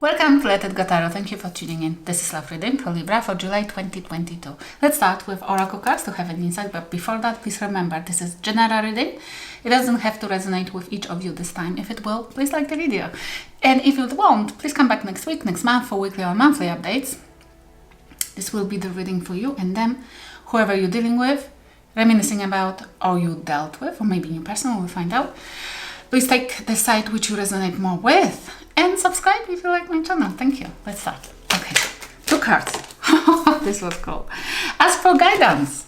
Welcome to Let It Go Tarot. Thank you for tuning in. This is Love Reading for Libra for July 2022. Let's start with Oracle cards to have an insight, but before that, please remember this is general reading. It doesn't have to resonate with each of you this time. If it will, please like the video. And if it won't, please come back next week, next month for weekly or monthly updates. This will be the reading for you, and then whoever you're dealing with, reminiscing about, or you dealt with, or maybe new person, we'll find out. Please take the side which you resonate more with. And subscribe if you like my channel. Thank you. Let's start. Okay. 2 cards. This was cool. Ask for guidance.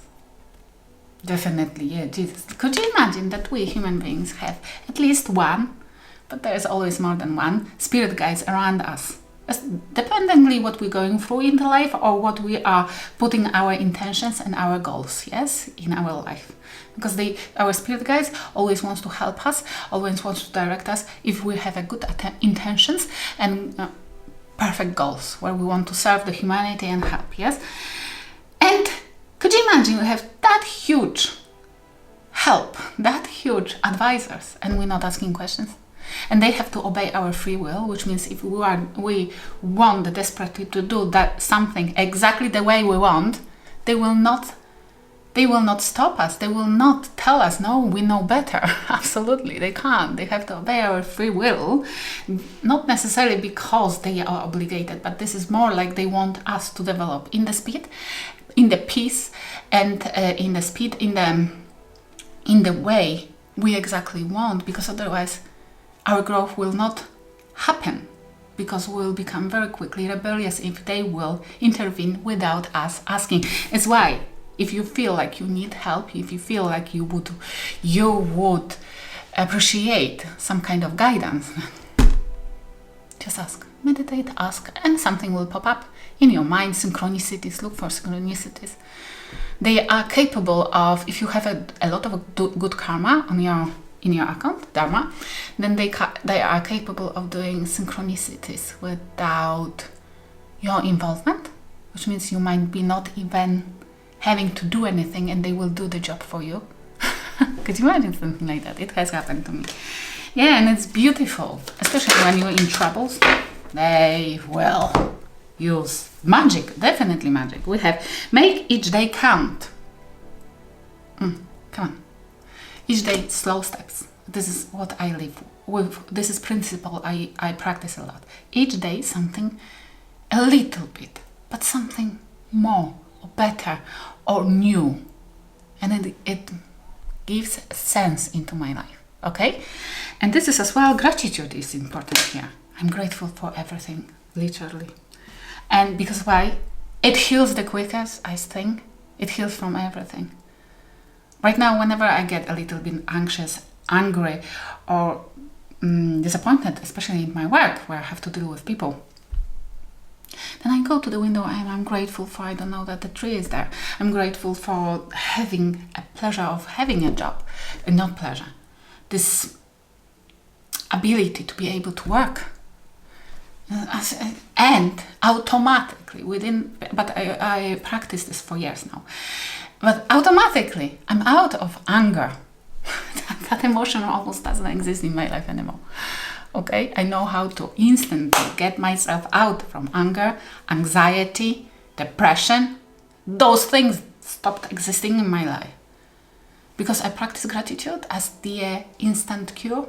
Definitely, yeah, Jesus. Could you imagine that we human beings have at least one, but there is always more than one, spirit guides around us? Dependently what we're going through in the life or what we are putting our intentions and our goals, yes, in our life. Because our spirit guides always wants to help us, always wants to direct us if we have a good intentions and perfect goals where we want to serve the humanity and help, yes? And could you imagine we have that huge help, that huge advisors, and we're not asking questions? And they have to obey our free will, which means if we want desperately to do that something exactly the way we want, they will not stop us. They will not tell us, no, we know better. Absolutely, they can't. They have to obey our free will, not necessarily because they are obligated, but this is more like they want us to develop in the speed, in the peace, and in the speed, in the way we exactly want, because otherwise our growth will not happen, because we'll become very quickly rebellious if they will intervene without us asking. It's why if you feel like you need help, if you feel like you would appreciate some kind of guidance, just ask, meditate, ask, and something will pop up in your mind. Synchronicities, look for synchronicities. They are capable of, if you have a lot of good karma in your account, dharma, then they are capable of doing synchronicities without your involvement, which means you might be not even having to do anything and they will do the job for you. Could you imagine something like that? It has happened to me. Yeah, and it's beautiful, especially when you're in troubles. They will use magic, definitely magic. We have make each day count. Come on. Each day, slow steps. This is what I live with. This is principle I practice a lot. Each day, something a little bit, but something more or better or new. And it gives sense into my life, okay? And this is as well, gratitude is important here. I'm grateful for everything, literally. And because why? It heals the quickest, I think. It heals from everything. Right now, whenever I get a little bit anxious, angry, or disappointed, especially in my work, where I have to deal with people, then I go to the window and I'm grateful for, I don't know, that the tree is there. I'm grateful for having a pleasure of having a job, and not pleasure. This ability to be able to work. And automatically, but I practice this for years now. But automatically, I'm out of anger. That emotion almost doesn't exist in my life anymore. Okay, I know how to instantly get myself out from anger, anxiety, depression. Those things stopped existing in my life. Because I practice gratitude as the instant cure.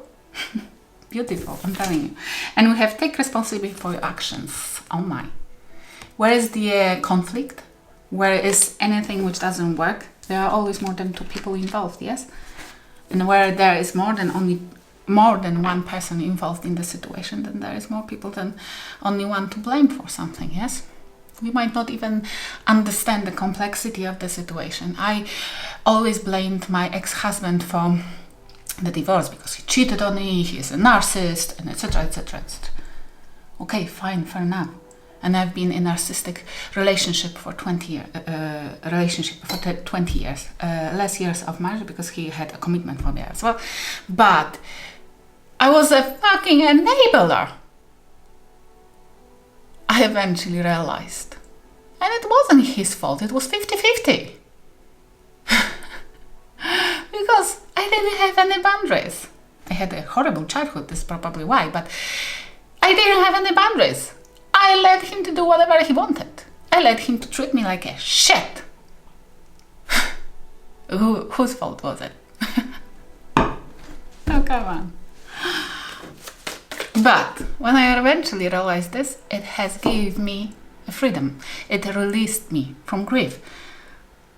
Beautiful, I'm telling you. And we have take responsibility for your actions. Oh my. Where is the conflict? Where is anything which doesn't work? There are always more than 2 people involved, yes? And where there is more than one person involved in the situation, then there is more people than only one to blame for something, yes? We might not even understand the complexity of the situation. I always blamed my ex-husband for the divorce because he cheated on me, he is a narcissist, and etc, etc, etc. Okay, fine, fair enough. And I've been in a narcissistic relationship for 20 years, less years of marriage because he had a commitment for me as well. But I was a fucking enabler. I eventually realized. And it wasn't his fault, it was 50-50. Because I didn't have any boundaries. I had a horrible childhood, this is probably why, but I didn't have any boundaries. I let him to do whatever he wanted. I let him to treat me like a shit. Whose fault was it? Oh, come on. But when I eventually realized this, it has given me freedom. It released me from grief.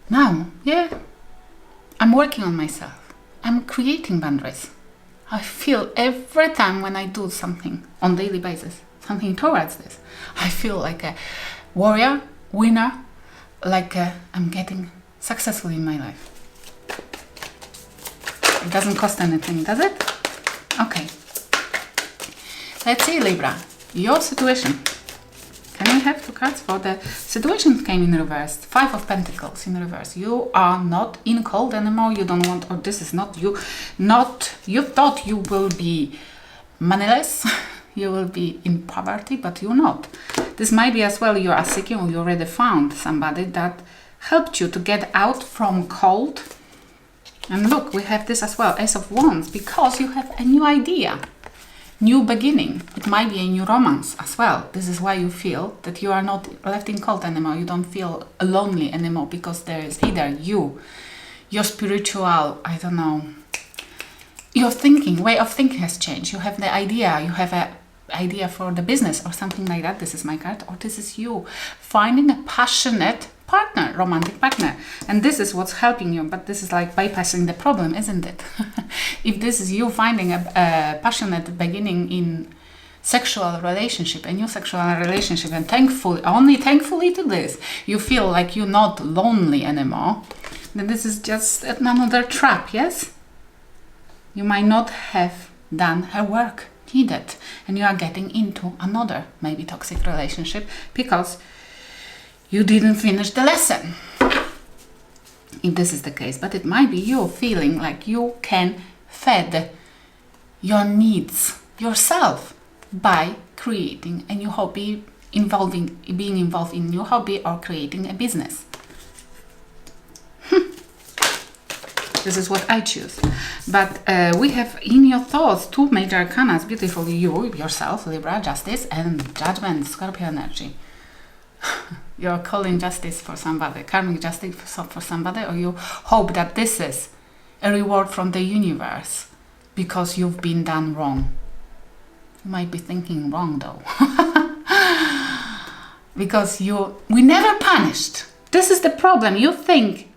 Now, yeah, I'm working on myself. I'm creating boundaries. I feel every time when I do something on a daily basis, something towards this, I feel like a warrior, winner, like I'm getting successful in my life. It doesn't cost anything, does it? Okay. Let's see, Libra, your situation. Can we have 2 cards for the situation? Came in reverse. 5 of Pentacles in reverse. You are not in cold anymore. You don't want, or this is not you. You thought you will be moneyless. You will be in poverty, but you're not. This might be as well you are seeking, or you already found somebody that helped you to get out from cold. And look, we have this as well, Ace of Wands, because you have a new idea. New beginning. It might be a new romance as well. This is why you feel that you are not left in cold anymore. You don't feel lonely anymore, because there is either your spiritual, I don't know, your thinking, way of thinking has changed. You have the idea, you have a idea for the business or something like that. This is my card. Or this is you finding a passionate partner, romantic partner, and this is what's helping you. But this is like bypassing the problem, isn't it? If this is you finding a passionate beginning in sexual relationship, a new sexual relationship, and thankfully to this, you feel like you're not lonely anymore, then this is just another trap, yes? You might not have done her work needed, and you are getting into another maybe toxic relationship because you didn't finish the lesson, if this is the case. But it might be you feeling like you can feed your needs yourself by creating a new hobby, being involved in a new hobby, or creating a business. This is what I choose. But we have in your thoughts 2 major arcana, beautifully yourself, Libra, Justice, and Judgment, Scorpio energy. You're calling justice for somebody, karmic justice for somebody, or you hope that this is a reward from the universe because you've been done wrong. You might be thinking wrong though. Because we never punished. This is the problem. You think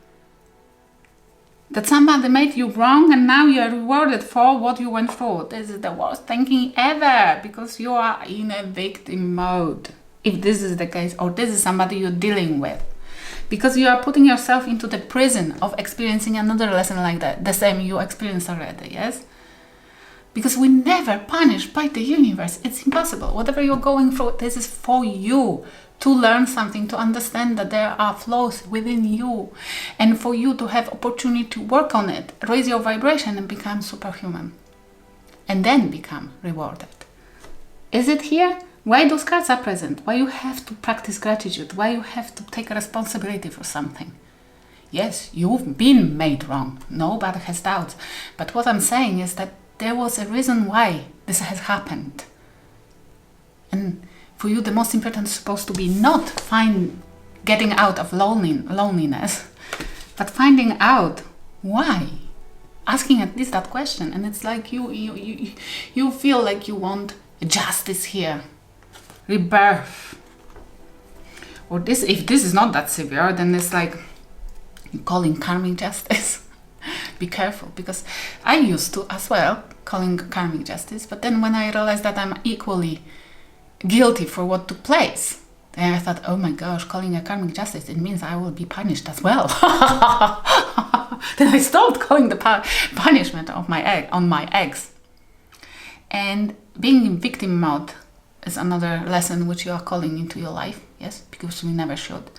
that somebody made you wrong and now you are rewarded for what you went through. This is the worst thinking ever, because you are in a victim mode. If this is the case, or this is somebody you're dealing with, because you are putting yourself into the prison of experiencing another lesson like that, the same you experienced already, yes? Because we never punish by the universe. It's impossible. Whatever you're going through, this is for you to learn something, to understand that there are flaws within you, and for you to have opportunity to work on it, raise your vibration and become superhuman, and then become rewarded. Is it here? Why those cards are present? Why you have to practice gratitude? Why you have to take a responsibility for something? Yes, you've been made wrong. Nobody has doubts. But what I'm saying is that there was a reason why this has happened. And for you, the most important is supposed to be not getting out of loneliness, but finding out why. Asking at least that question. And it's like you feel like you want justice here. Rebirth. Or this, if this is not that severe, then it's like you're calling karmic justice. Be careful, because I used to as well calling karmic justice, but then when I realized that I'm equally guilty for what took place, then I thought, oh my gosh, calling a karmic justice, it means I will be punished as well. Then I stopped calling the punishment on my ex. And being in victim mode is another lesson which you are calling into your life, yes, because we never should.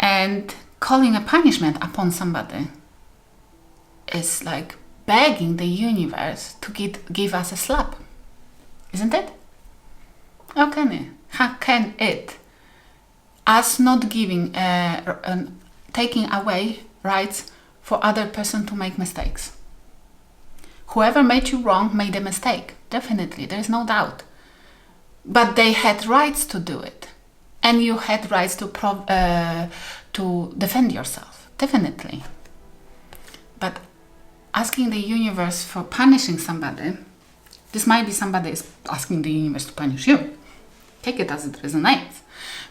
And calling a punishment upon somebody is like begging the universe to give us a slap, isn't it? How can it? How can it? Us not giving, taking away rights for other person to make mistakes. Whoever made you wrong made a mistake, definitely, there is no doubt. but they had rights to do it, and you had rights to defend yourself, definitely. But asking the universe for punishing somebody, this might be somebody is asking the universe to punish you. Take it as it resonates.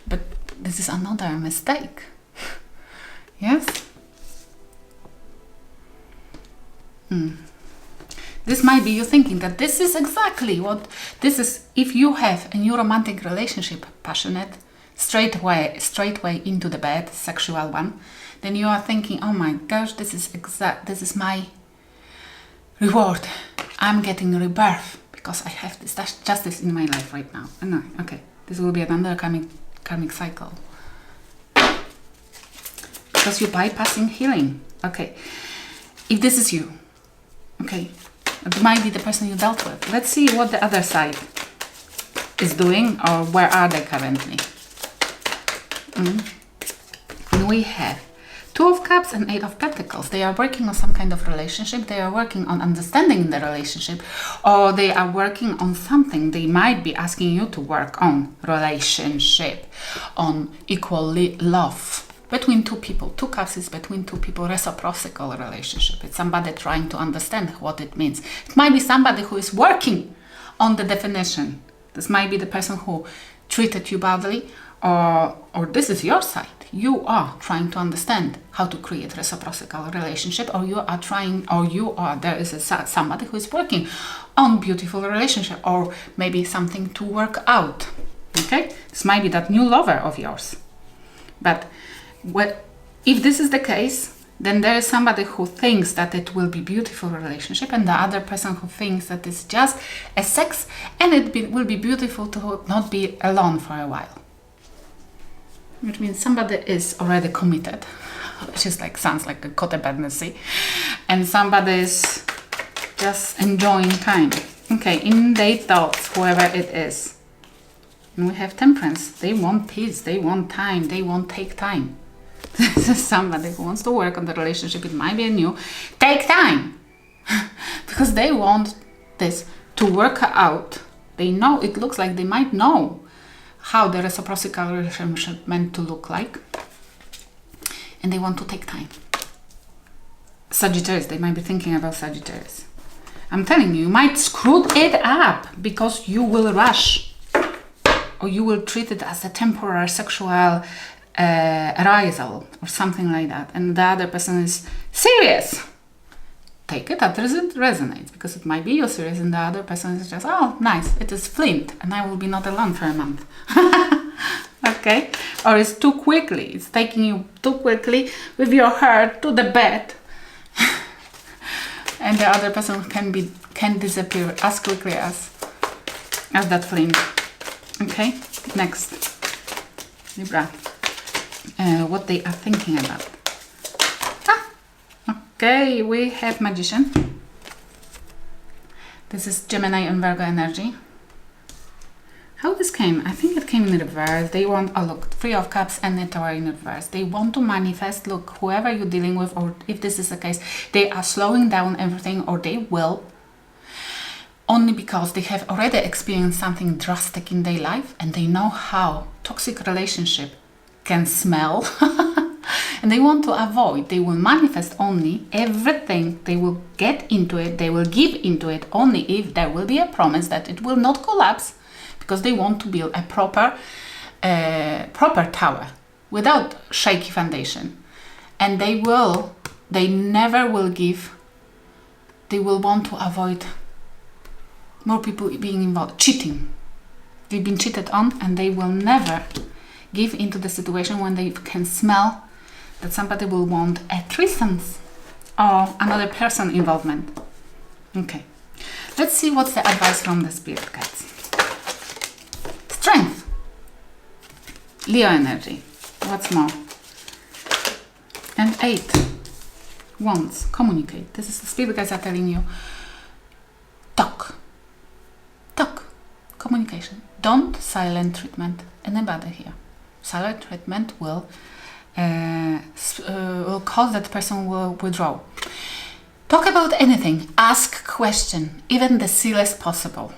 But this is another mistake. Yes? This might be you thinking that this is exactly what this is. If you have a new romantic relationship, passionate, straight way into the bed, sexual one, then you are thinking, oh my gosh, this is my reward. I'm getting rebirth because I have this justice in my life right now. And okay, this will be another karmic cycle. Because you're bypassing healing. Okay, if this is you, okay, it might be the person you dealt with. Let's see what the other side is doing, or where are they currently. And we have Two of Cups and Eight of Pentacles. They are working on some kind of relationship. They are working on understanding the relationship, or they are working on something. They might be asking you to work on relationship, on equal love between two people. Two Cups is between two people, reciprocal relationship. It's somebody trying to understand what it means. It might be somebody who is working on the definition. This might be the person who treated you badly, or this is your side. You are trying to understand how to create reciprocal relationship, or there is somebody who is working on beautiful relationship, or maybe something to work out. Okay, this might be that new lover of yours. But if this is the case, then there is somebody who thinks that it will be beautiful relationship, and the other person who thinks that it's just a sex, and will be beautiful to not be alone for a while. Which means somebody is already committed, which is sounds like a codependency, and somebody is just enjoying time. Okay, in their thoughts, whoever it is. And we have Temperance. They want peace, they want time, they won't take time. This is somebody who wants to work on the relationship. It might be a new. Take time! Because they want this to work out. They know, it looks like they might know how the reciprocal relationship meant to look like, and they want to take time. Sagittarius, they might be thinking about Sagittarius. I'm telling you, you might screw it up because you will rush, or you will treat it as a temporary sexual arousal or something like that, and the other person is serious. Take it as it resonates, because it might be you're serious and the other person is just, oh, nice, it is Flint, and I will be not alone for a month. Okay? Or it's too quickly. It's taking you too quickly with your heart to the bed. And the other person can disappear as quickly as that Flint. Okay? Next. Libra. What they are thinking about. Okay, we have Magician. This is Gemini and Virgo energy. How this came? I think it came in reverse. They want, oh look, Three of Cups and the Tower in reverse. They want to manifest, look, whoever you're dealing with, or if this is the case, they are slowing down everything, or they will, only because they have already experienced something drastic in their life, and they know how toxic relationship can smell. And they want to avoid, they will manifest only everything, they will get into it, they will give into it only if there will be a promise that it will not collapse, because they want to build a proper tower without shaky foundation. And they never will give, they will want to avoid more people being involved, cheating. They've been cheated on, and they will never give into the situation when they can smell that somebody will want a threesome or another person involvement. Okay, let's see what's the advice from the spirit guides. Strength. Leo energy. What's more? And 8 Wands. Communicate. This is the spirit guides are telling you. Talk. Communication. Don't silent treatment anybody here. Silent treatment will cause that person will withdraw. Talk about anything. Ask question, even the silliest possible.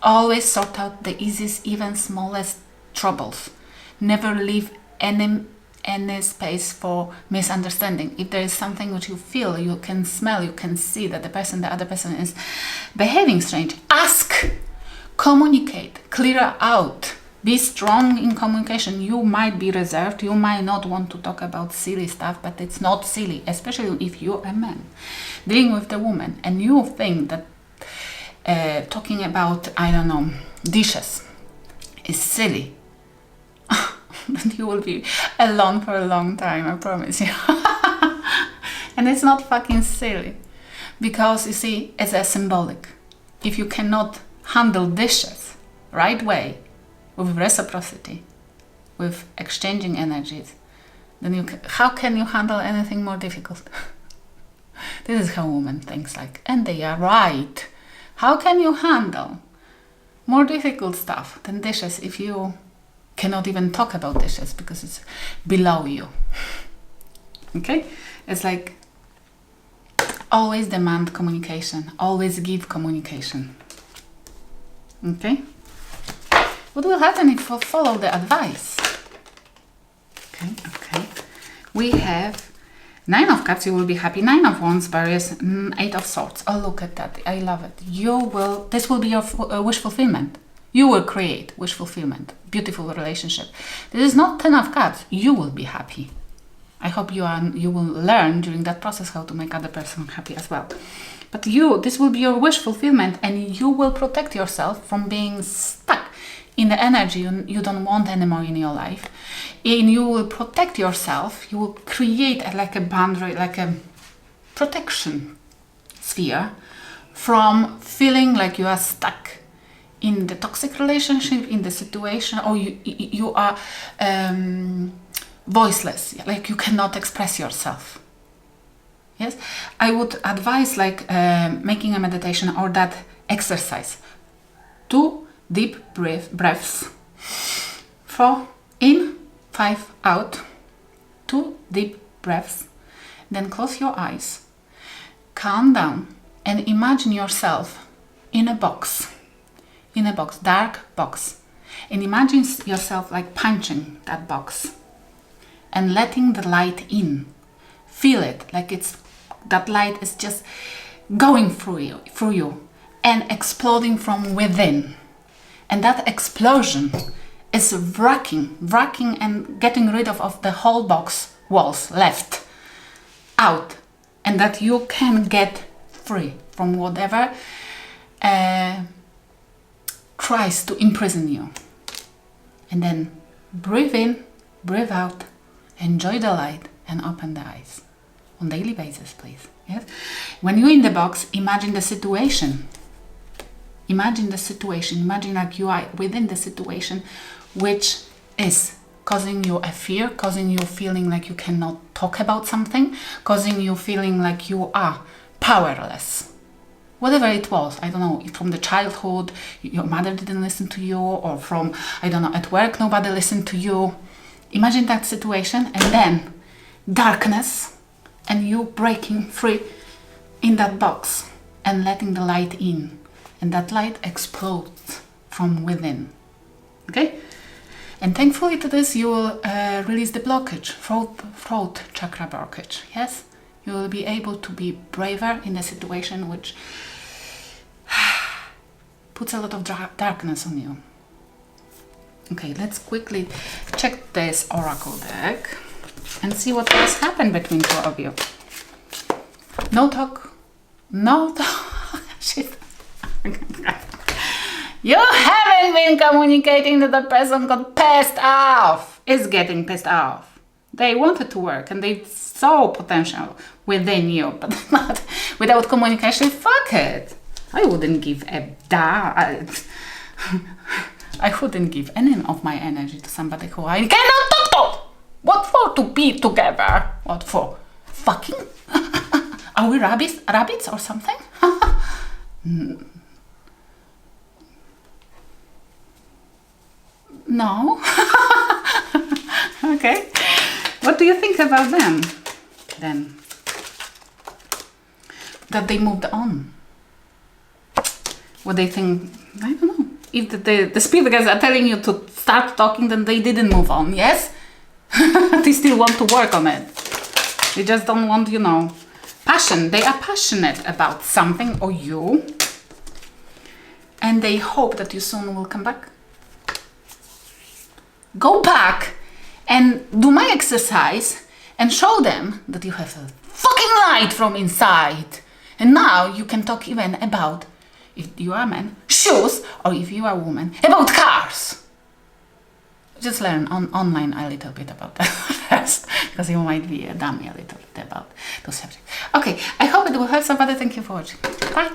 Always sort out the easiest, even smallest troubles. Never leave any space for misunderstanding. If there is something which you feel, you can smell, you can see that the other person is behaving strange, ask, communicate, clear out, be strong in communication. You might be reserved, you might not want to talk about silly stuff, but it's not silly, especially if you're a man dealing with the woman and you think that talking about, I don't know, dishes is silly. Then you will be alone for a long time, I promise you. And it's not fucking silly, because you see, it's a symbolic. If you cannot handle dishes right way, with reciprocity, with exchanging energies, then how can you handle anything more difficult? This is how women thinks like, and they are right. How can you handle more difficult stuff than dishes if you cannot even talk about dishes because it's below you? Okay? It's like, always demand communication, always give communication. Okay? What will happen if you follow the advice? Okay. We have 9 of Cups, you will be happy. 9 of Wands, Barriers, 8 of Swords. Oh, look at that. I love it. This will be your wish fulfillment. You will create wish fulfillment. Beautiful relationship. This is not 10 of Cups. You will be happy. I hope you will learn during that process how to make other person happy as well. But this will be your wish fulfillment, and you will protect yourself from being stuck in the energy you don't want anymore in your life. And you will protect yourself. You will create like a boundary, like a protection sphere from feeling like you are stuck in the toxic relationship, in the situation, or you are voiceless, like you cannot express yourself. Yes, I would advise like making a meditation or that exercise. 2 deep breaths. 4 in, 5 out. 2 deep breaths. Then close your eyes. Calm down and imagine yourself in a box. In a box, dark box. And imagine yourself like punching that box and letting the light in. Feel it like that light is just going through you and exploding from within. And that explosion is wracking and getting rid of the whole box walls left out, and that you can get free from whatever tries to imprison you. And then breathe in, breathe out, enjoy the light, and open the eyes on daily basis, please. Yes. When you're in the box, imagine the situation. Imagine the situation. Imagine like you are within the situation, which is causing you a fear, causing you feeling like you cannot talk about something, causing you feeling like you are powerless. Whatever it was, I don't know, from the childhood, your mother didn't listen to you, or from, I don't know, at work, nobody listened to you. Imagine that situation, and then darkness, and you breaking free in that box and letting the light in. And that light explodes from within. Okay? And thankfully to this, you will release the blockage, throat chakra blockage. Yes? You will be able to be braver in a situation which puts a lot of darkness on you. Okay, let's quickly check this oracle deck and see what has happened between two of you. No talk. Shit. You haven't been communicating that the person got pissed off. Is getting pissed off. They wanted to work and they saw potential within you, but not without communication. Fuck it. I wouldn't give a damn. I wouldn't give any of my energy to somebody who I cannot talk to. What for? To be together? What for? Fucking? Are we rabbits or something? No. Okay. What do you think about them then? That they moved on. what they think. I don't know. If the spirit guides are telling you to start talking, then they didn't move on, yes? They still want to work on it. They just don't want, you know, passion. They are passionate about something or you. And they hope that you soon will come back. Go back and do my exercise and show them that you have a fucking light from inside. And now you can talk even about, if you are a man, shoes, or if you are a woman, about cars. Just learn online a little bit about that first, because you might be a dummy a little bit about those subjects. Okay, I hope it will help somebody. Thank you for watching. Bye.